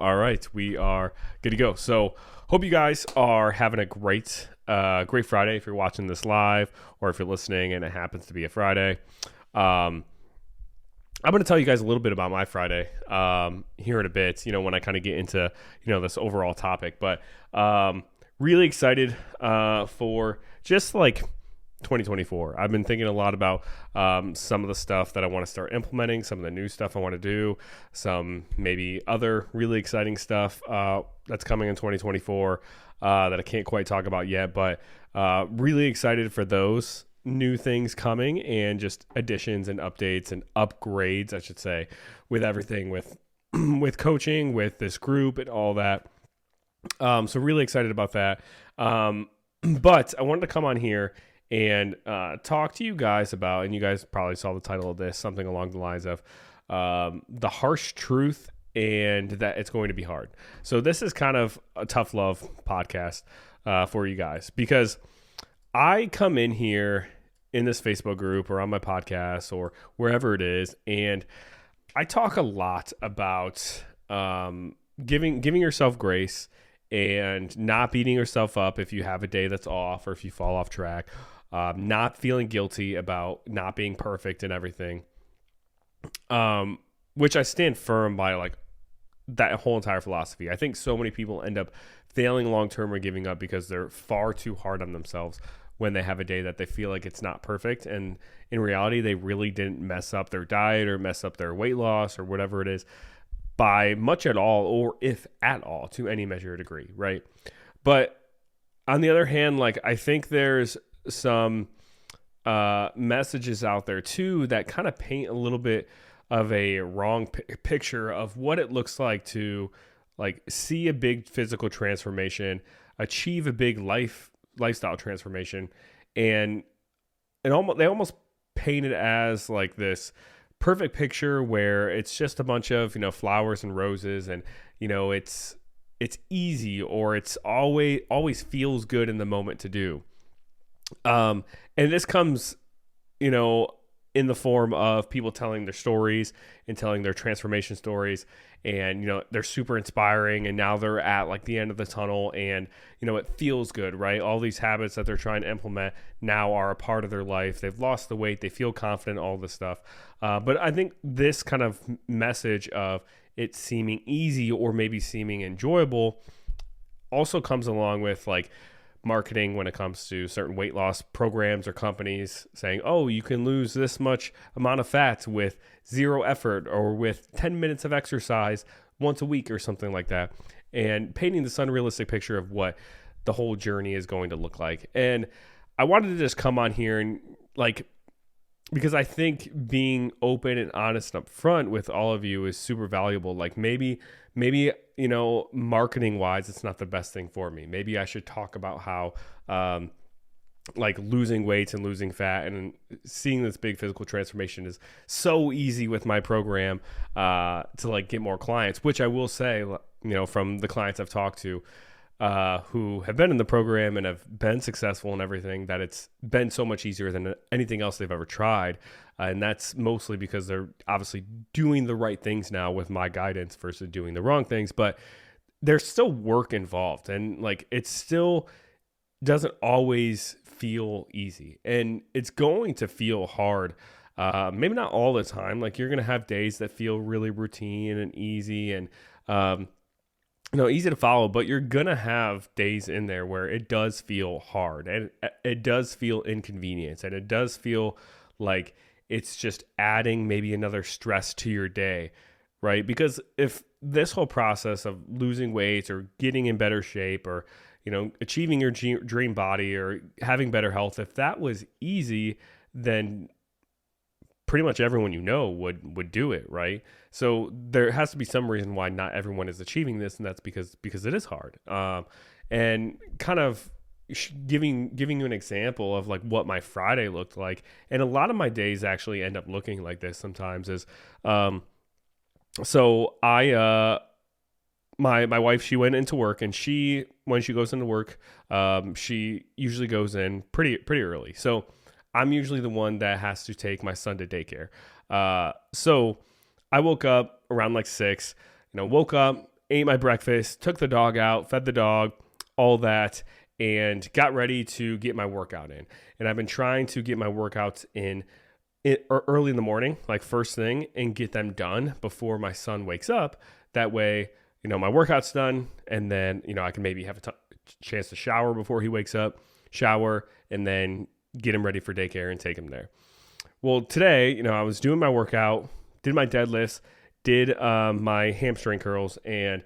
All right, we are good to go. So, hope you guys are having a great Friday if you're watching this live or if you're listening and it happens to be a Friday. Um, I'm going to tell you guys a little bit about my Friday here in a bit, when I kind of get into, this overall topic. But really excited for just like 2024. I've been thinking a lot about some of the stuff that I want to start implementing, some of the new stuff I want to do, some maybe other really exciting stuff that's coming in 2024 that I can't quite talk about yet, but really excited for those new things coming and just additions and updates and upgrades, I should say, with everything with with coaching, with this group and all that. So really excited about that. But I wanted to come on here and talk to you guys about, and you guys probably saw the title of this, something along the lines of the harsh truth and that it's going to be hard. So this is kind of a tough love podcast for you guys, because I come in here in this Facebook group or on my podcast or wherever it is, and I talk a lot about giving yourself grace and not beating yourself up if you have a day that's off or if you fall off track, not feeling guilty about not being perfect and everything, which I stand firm by, like that whole entire philosophy. I think so many people end up failing long-term or giving up because they're far too hard on themselves when they have a day that they feel like it's not perfect. And in reality, they really didn't mess up their diet or mess up their weight loss or whatever it is by much at all, or if at all, to any measure or degree, right? But on the other hand, like I think there's some messages out there too that kind of paint a little bit of a wrong picture of what it looks like to like see a big physical transformation, achieve a big lifestyle transformation, and they almost paint it as like this perfect picture where it's just a bunch of flowers and roses, and it's easy, or it's always feels good in the moment to do. And this comes in the form of people telling their stories and telling their transformation stories, and they're super inspiring, and now they're at like the end of the tunnel, and it feels good, right? All these habits that they're trying to implement now are a part of their life. They've lost the weight, they feel confident, all this stuff. But I think this kind of message of it seeming easy or maybe seeming enjoyable also comes along with like marketing when it comes to certain weight loss programs or companies saying, oh, you can lose this much amount of fat with zero effort or with 10 minutes of exercise once a week or something like that, and painting this unrealistic picture of what the whole journey is going to look like. And I wanted to just come on here and because I think being open and honest up front with all of you is super valuable. Like maybe marketing wise, it's not the best thing for me. Maybe I should talk about how like losing weight and losing fat and seeing this big physical transformation is so easy with my program to like get more clients, which I will say, from the clients I've talked to who have been in the program and have been successful and everything, that it's been so much easier than anything else they've ever tried. And that's mostly because they're obviously doing the right things now with my guidance versus doing the wrong things, but there's still work involved, and like it still doesn't always feel easy, and it's going to feel hard. Maybe not all the time. Like you're going to have days that feel really routine and easy and, easy to follow, but you're going to have days in there where it does feel hard, and it does feel inconvenience, and it does feel like it's just adding maybe another stress to your day, right? Because if this whole process of losing weight or getting in better shape or, achieving your dream body or having better health, if that was easy, then pretty much everyone would do it, right? So there has to be some reason why not everyone is achieving this, and that's because it is hard. And kind of giving you an example of like what my Friday looked like, and a lot of my days actually end up looking like this sometimes is so I my wife, she went into work, and when she goes into work, she usually goes in pretty early. So I'm usually the one that has to take my son to daycare. So I woke up around like 6, woke up, ate my breakfast, took the dog out, fed the dog, all that, and got ready to get my workout in. And I've been trying to get my workouts in early in the morning, like first thing, and get them done before my son wakes up. That way, my workout's done, and then, I can maybe have a chance to shower before he wakes up, shower, and then get him ready for daycare and take him there. Well, today, I was doing my workout, did my deadlifts, did my hamstring curls, and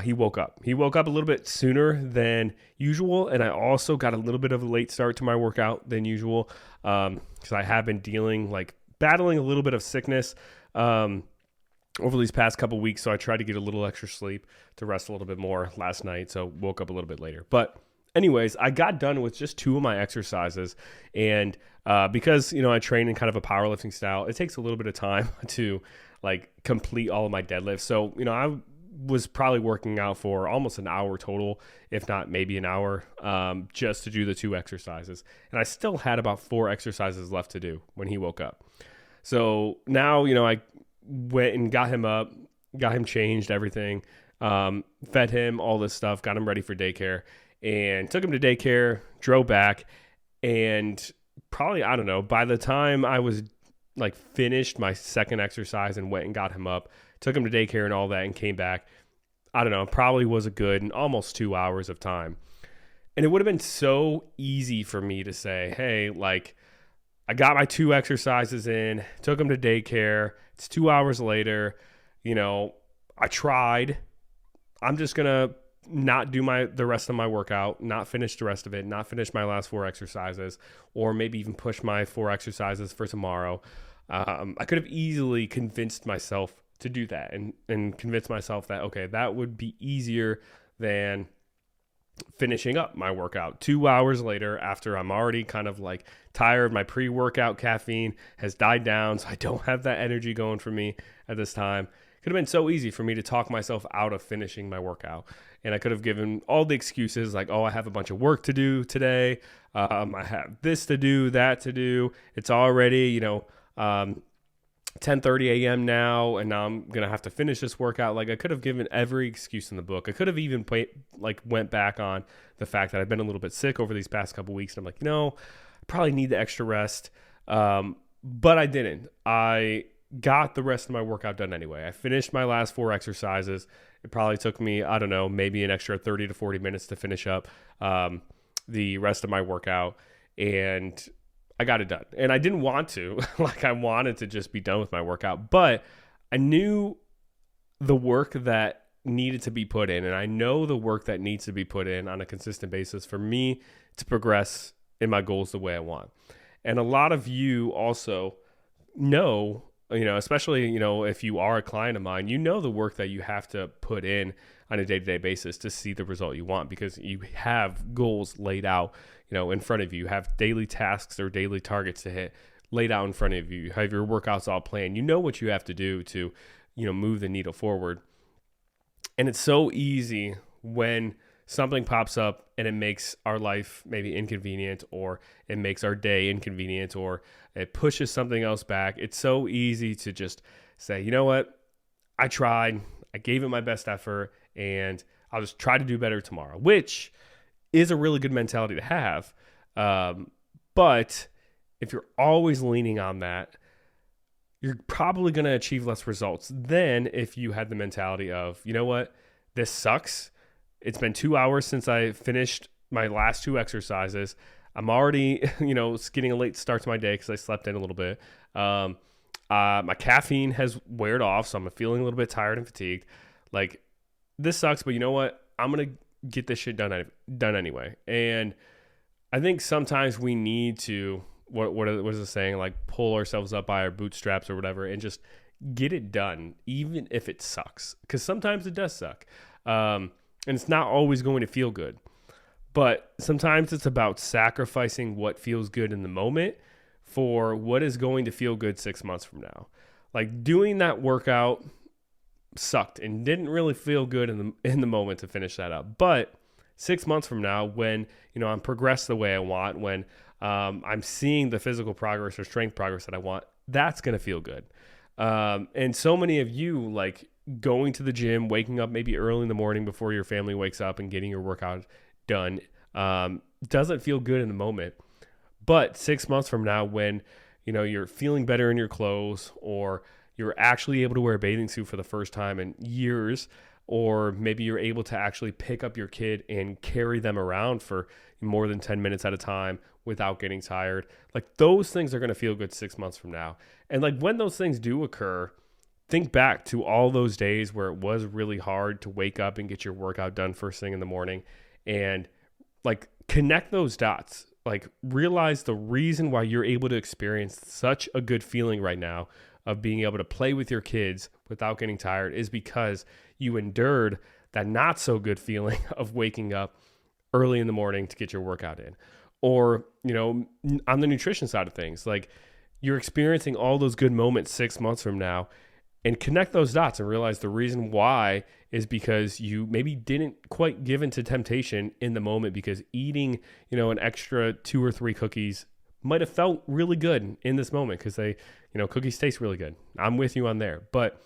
he woke up. He woke up a little bit sooner than usual, and I also got a little bit of a late start to my workout than usual because I have been battling a little bit of sickness over these past couple weeks, so I tried to get a little extra sleep to rest a little bit more last night, so woke up a little bit later. But anyways, I got done with just 2 of my exercises, and because, I train in kind of a powerlifting style, it takes a little bit of time to complete all of my deadlifts. So, I was probably working out for almost an hour total, if not maybe an hour, just to do the 2 exercises. And I still had about 4 exercises left to do when he woke up. So now, I went and got him up, got him changed, everything, fed him, all this stuff, got him ready for daycare, and took him to daycare, drove back, and probably, I don't know, by the time I was finished my second exercise and went and got him up, took him to daycare and all that, and came back, I don't know, probably was a good almost 2 hours of time. And it would have been so easy for me to say, hey, I got my 2 exercises in, took him to daycare, it's 2 hours later, I tried, I'm just going to not do the rest of my workout, not finish the rest of it, not finish my last 4 exercises, or maybe even push my 4 exercises for tomorrow. I could have easily convinced myself to do that and convince myself that, okay, that would be easier than finishing up my workout 2 hours later after I'm already kind of tired. My pre-workout caffeine has died down, so I don't have that energy going for me at this time. Could have been so easy for me to talk myself out of finishing my workout. And I could have given all the excuses oh, I have a bunch of work to do today. I have this to do, that to do. It's already, 10:30 a.m. now, and now I'm going to have to finish this workout. I could have given every excuse in the book. I could have even went back on the fact that I've been a little bit sick over these past couple weeks. And I'm I probably need the extra rest. But I didn't. I got the rest of my workout done anyway. I finished my last 4 exercises. It probably took me, I don't know, maybe an extra 30 to 40 minutes to finish up the rest of my workout. And I got it done. And I didn't want to. I wanted to just be done with my workout. But I knew the work that needed to be put in. And I know the work that needs to be put in on a consistent basis for me to progress in my goals the way I want. And a lot of you also know, especially, if you are a client of mine, the work that you have to put in on a day-to-day basis to see the result you want, because you have goals laid out, in front of you. You have daily tasks or daily targets to hit laid out in front of you. You have your workouts all planned. You know what you have to do to, move the needle forward. And it's so easy when something pops up and it makes our life maybe inconvenient, or it makes our day inconvenient, or it pushes something else back. It's so easy to just say, you know what? I tried, I gave it my best effort, and I'll just try to do better tomorrow, which is a really good mentality to have. But if you're always leaning on that, you're probably going to achieve less results than if you had the mentality of, you know what? This sucks. It's been 2 hours since I finished my last 2 exercises. I'm already, getting a late start to my day because I slept in a little bit. My caffeine has weared off, so I'm feeling a little bit tired and fatigued. This sucks, but you know what? I'm going to get this shit done anyway. And I think sometimes we need to, what is it saying? Pull ourselves up by our bootstraps or whatever, and just get it done, even if it sucks. Because sometimes it does suck. And it's not always going to feel good. But sometimes it's about sacrificing what feels good in the moment for what is going to feel good 6 months from now. Doing that workout sucked and didn't really feel good in the moment to finish that up. But 6 months from now, when I'm progressed the way I want, when I'm seeing the physical progress or strength progress that I want, that's going to feel good. And so many of you going to the gym, waking up maybe early in the morning before your family wakes up and getting your workout done doesn't feel good in the moment. But 6 months from now, when you're feeling better in your clothes, or you're actually able to wear a bathing suit for the first time in years, or maybe you're able to actually pick up your kid and carry them around for more than 10 minutes at a time without getting tired, like those things are going to feel good 6 months from now. And like when those things do occur, think back to all those days where it was really hard to wake up and get your workout done first thing in the morning, and like connect those dots. Like realize the reason why you're able to experience such a good feeling right now of being able to play with your kids without getting tired is because you endured that not so good feeling of waking up early in the morning to get your workout in. Or, on the nutrition side of things, like you're experiencing all those good moments 6 months from now, and connect those dots and realize the reason why is because you maybe didn't quite give into temptation in the moment, because eating, an extra 2 or 3 cookies might have felt really good in this moment because they, cookies taste really good. I'm with you on there. But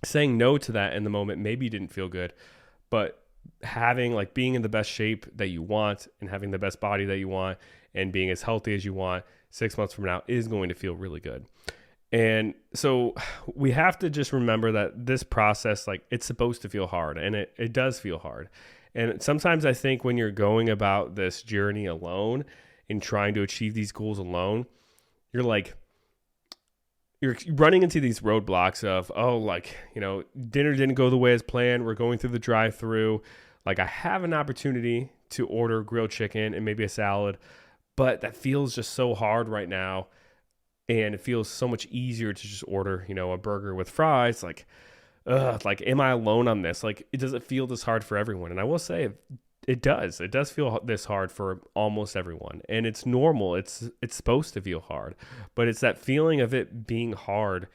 saying no to that in the moment maybe didn't feel good, but being in the best shape that you want and having the best body that you want and being as healthy as you want 6 months from now is going to feel really good. And so we have to just remember that this process, like it's supposed to feel hard, and it does feel hard. And sometimes I think when you're going about this journey alone and trying to achieve these goals alone, you're running into these roadblocks of, dinner didn't go the way as planned. We're going through the drive-through. Like I have an opportunity to order grilled chicken and maybe a salad, but that feels just so hard right now. And it feels so much easier to just order, a burger with fries. Like, am I alone on this? Like, does it feel this hard for everyone? And I will say it does. It does feel this hard for almost everyone. And it's normal. It's supposed to feel hard. But it's that feeling of it being hard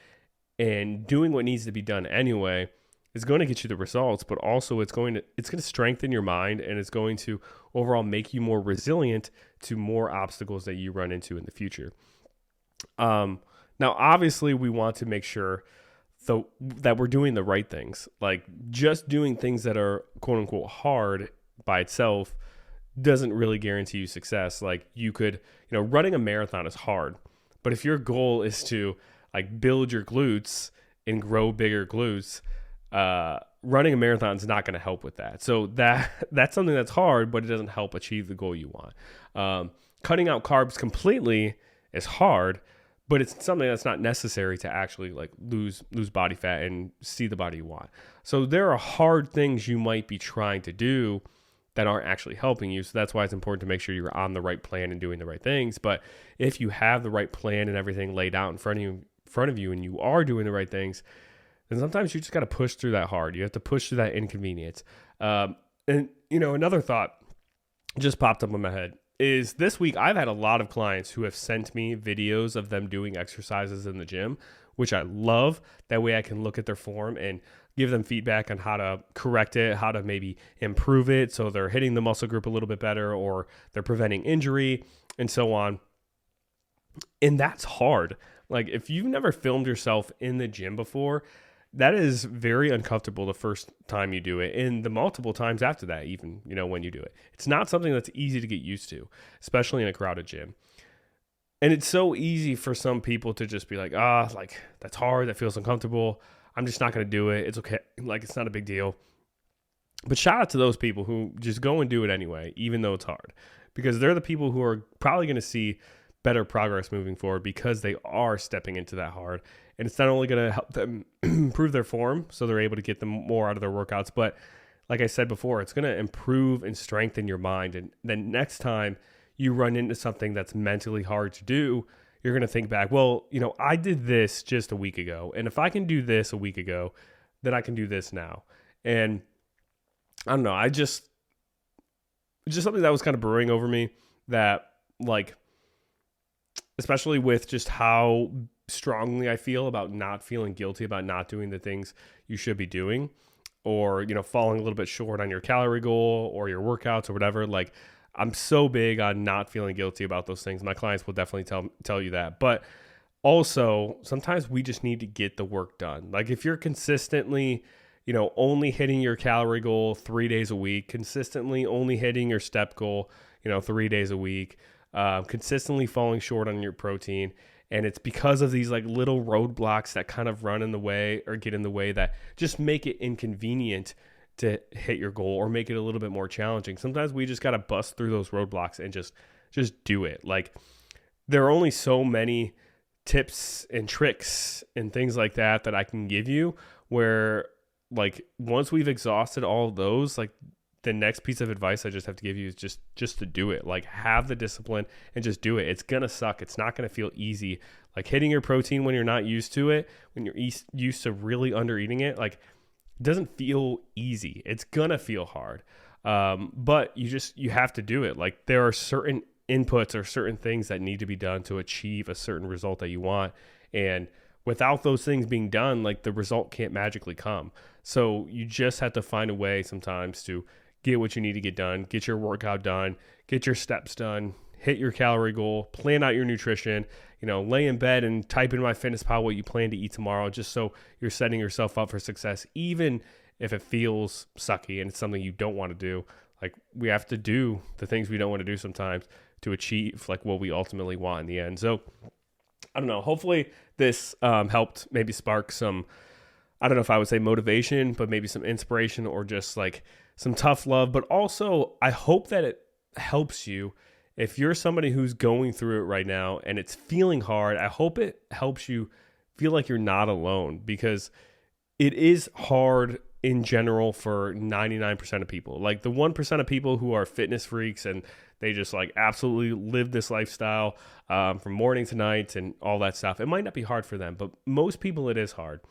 and doing what needs to be done anyway is going to get you the results, but also it's going to strengthen your mind, and it's going to overall make you more resilient to more obstacles that you run into in the future. Now, obviously, we want to make sure that we're doing the right things. Like just doing things that are quote unquote hard by itself doesn't really guarantee you success. Like you could, running a marathon is hard, but if your goal is to like build your glutes and grow bigger glutes, running a marathon is not going to help with that. So that's something that's hard, but it doesn't help achieve the goal you want. Cutting out carbs completely is hard, but it's something that's not necessary to actually like lose body fat and see the body you want. So there are hard things you might be trying to do that aren't actually helping you. So that's why it's important to make sure you're on the right plan and doing the right things. But if you have the right plan and everything laid out in front of you and you are doing the right things, then sometimes you just got to push through that hard. You have to push through that inconvenience. And another thought just popped up in my head is this week I've had a lot of clients who have sent me videos of them doing exercises in the gym, which I love. That way I can look at their form and give them feedback on how to correct it, how to maybe improve it so they're hitting the muscle group a little bit better, or they're preventing injury and so on. And that's hard. Like if you've never filmed yourself in the gym before, that is very uncomfortable the first time you do it, and the multiple times after that, even, when you do it. It's not something that's easy to get used to, especially in a crowded gym. And it's so easy for some people to just be like, that's hard, that feels uncomfortable, I'm just not going to do it, it's okay, like it's not a big deal. But shout out to those people who just go and do it anyway, even though it's hard, because they're the people who are probably going to see better progress moving forward because they are stepping into that hard. And it's not only going to help them improve their form so they're able to get them more out of their workouts, but like I said before, it's going to improve and strengthen your mind. And then next time you run into something that's mentally hard to do, you're going to think back, well, I did this just a week ago. And if I can do this a week ago, then I can do this now. And I don't know, it's just something that was kind of brewing over me, that like, especially with just how strongly I feel about not feeling guilty about not doing the things you should be doing, or, falling a little bit short on your calorie goal or your workouts or whatever. Like I'm so big on not feeling guilty about those things. My clients will definitely tell you that. But Also, sometimes we just need to get the work done. Like if you're consistently, only hitting your calorie goal 3 days a week, consistently only hitting your step goal, 3 days a week, consistently falling short on your protein. And it's because of these like little roadblocks that kind of run in the way or get in the way that just make it inconvenient to hit your goal or make it a little bit more challenging. Sometimes we just got to bust through those roadblocks and just do it. Like there are only so many tips and tricks and things like that I can give you where like once we've exhausted all of those, like the next piece of advice I just have to give you is just to do it. Like have the discipline and just do it. It's going to suck. It's not going to feel easy. Like hitting your protein when you're not used to it, when you're used to really under eating it, like it doesn't feel easy. It's going to feel hard. But you have to do it. Like there are certain inputs or certain things that need to be done to achieve a certain result that you want. And without those things being done, like the result can't magically come. So you just have to find a way sometimes to get what you need to get done, get your workout done, get your steps done, hit your calorie goal, plan out your nutrition, lay in bed and type in MyFitnessPal what you plan to eat tomorrow, just so you're setting yourself up for success, even if it feels sucky and it's something you don't want to do. Like we have to do the things we don't want to do sometimes to achieve like what we ultimately want in the end. So I don't know, hopefully this helped maybe spark some, I don't know if I would say motivation, but maybe some inspiration or just like some tough love. But also I hope that it helps you if you're somebody who's going through it right now and it's feeling hard. I hope it helps you feel like you're not alone, because it is hard in general for 99% of people. Like the 1% of people who are fitness freaks and they just like absolutely live this lifestyle from morning to night and all that stuff. It might not be hard for them, but most people it is hard.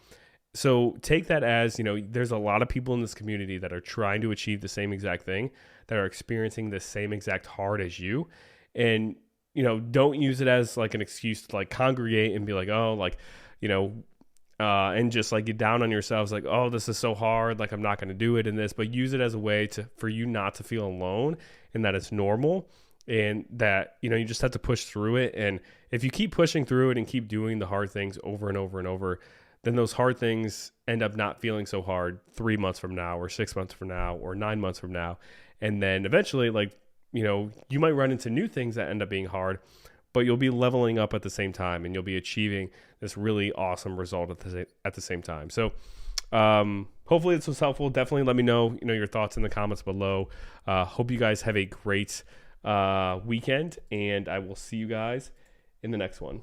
So take that as, there's a lot of people in this community that are trying to achieve the same exact thing, that are experiencing the same exact hard as you. And, don't use it as like an excuse to like congregate and be like, oh, like, and just like get down on yourselves like, oh, this is so hard, like I'm not going to do it in this. But use it as a way for you not to feel alone and that it's normal and that, you just have to push through it. And if you keep pushing through it and keep doing the hard things over and over and over, then those hard things end up not feeling so hard 3 months from now or 6 months from now or 9 months from now. And then eventually, like, you might run into new things that end up being hard, but you'll be leveling up at the same time and you'll be achieving this really awesome result at the same time. So hopefully this was helpful. Definitely let me know, your thoughts in the comments below. Hope you guys have a great weekend, and I will see you guys in the next one.